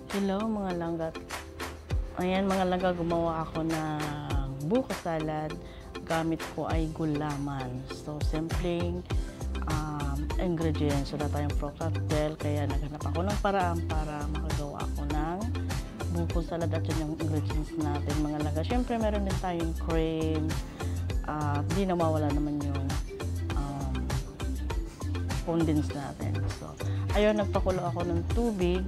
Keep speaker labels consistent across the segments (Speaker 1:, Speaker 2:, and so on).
Speaker 1: Hello mga langga. Ayan mga langga, gumawa ako ng buko salad. Gamit ko ay gulaman. So, simpleng ingredients. Wala tayong pro cocktail. Kaya naghanap ako ng paraan para makagawa ako ng buko salad at yun yung ingredients natin mga langga. Siyempre, meron din tayong cream. Di nawawala naman yung condensed natin. So, ayun, nagpakulo ako ng tubig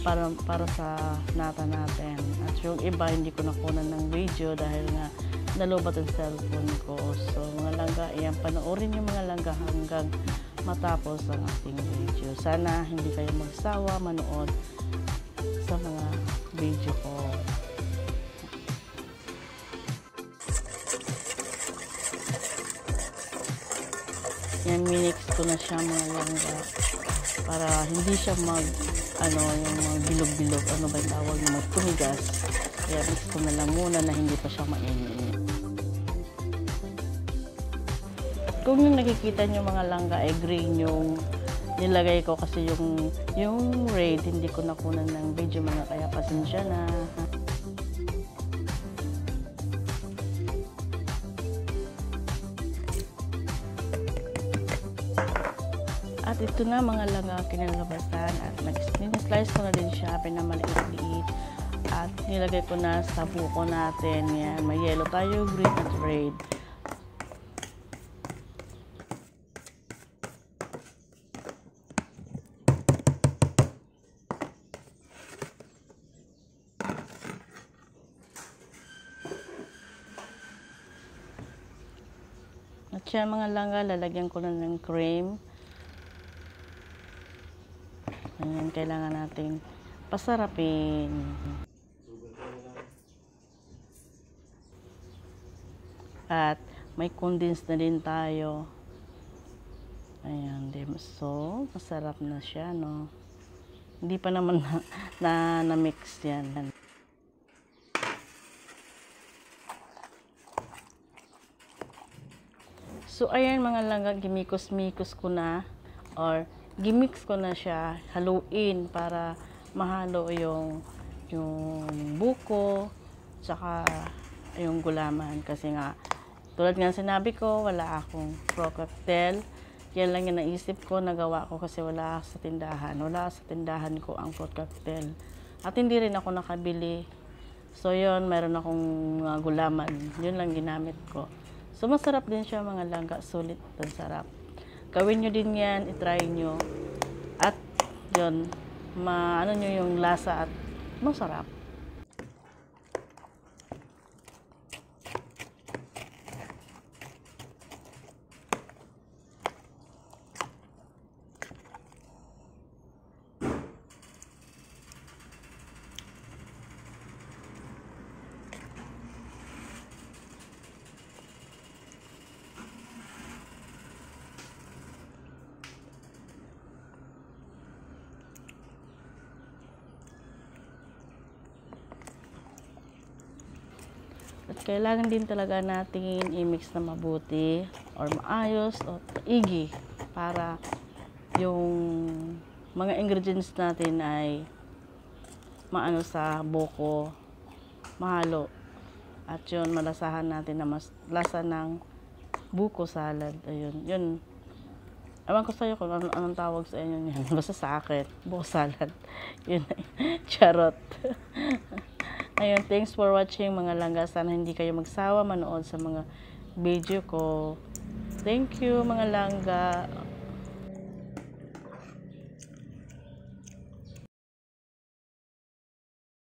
Speaker 1: para sa nata natin. At yung iba, hindi ko nakunan ng video dahil nga nalobat ang cellphone ko. So, mga langga, ayan, panoorin yung mga langga hanggang matapos ang ating video. Sana hindi kayo magsawa manood sa mga video ko. Yan, minix ko na siya mga langga para hindi siya yung mga bilog-bilog, ano ba yung tawag, magtumigas. Kaya mix ko na lang muna na hindi pa siya mainit. Kung yung nakikita nyo mga langga ay green yung nilagay ko kasi yung red hindi ko nakunan ng video mga, kaya pasensya na. At ito na mga langga kinalabasan at slice ko na din siya pinamaliit-liit at nilagay ko na sa buko natin. Yan, may yellow tayo, green at red. At siya mga langga, lalagyan ko na ng cream. Ayan, kailangan natin pasarapin. At may condensed na din tayo. Ayan, so masarap na siya, no? Hindi pa naman na-mix yan. So, ayan mga langga, gimikos-mikos ko na or gimix ko na siya, haluin para mahalo yung buko tsaka yung gulaman. Kasi nga, tulad nga sinabi ko, wala akong pro cocktail. Yan lang yung naisip ko, nagawa ko kasi wala sa tindahan. Wala sa tindahan ko ang pro cocktail. At hindi rin ako nakabili. So, yun, meron akong gulaman. Yun lang ginamit ko. So, masarap din siya mga langga, sulit at sarap. Gawin nyo din yan, itry nyo. At yun, maano nyo yung lasa at masarap. At kailangan din talaga natin i-mix na mabuti or maayos o igi para yung mga ingredients natin ay maano sa buko, mahalo. At yun, malasahan natin na mas lasa ng buko salad. Ayun, yun. Ewan ko sa'yo kung anong tawag sa inyo yan. Basta sa akin, buko salad. Yun, charot. Ayun, thanks for watching mga langga. Sana hindi kayo magsawa manood sa mga video ko. Thank you mga langga.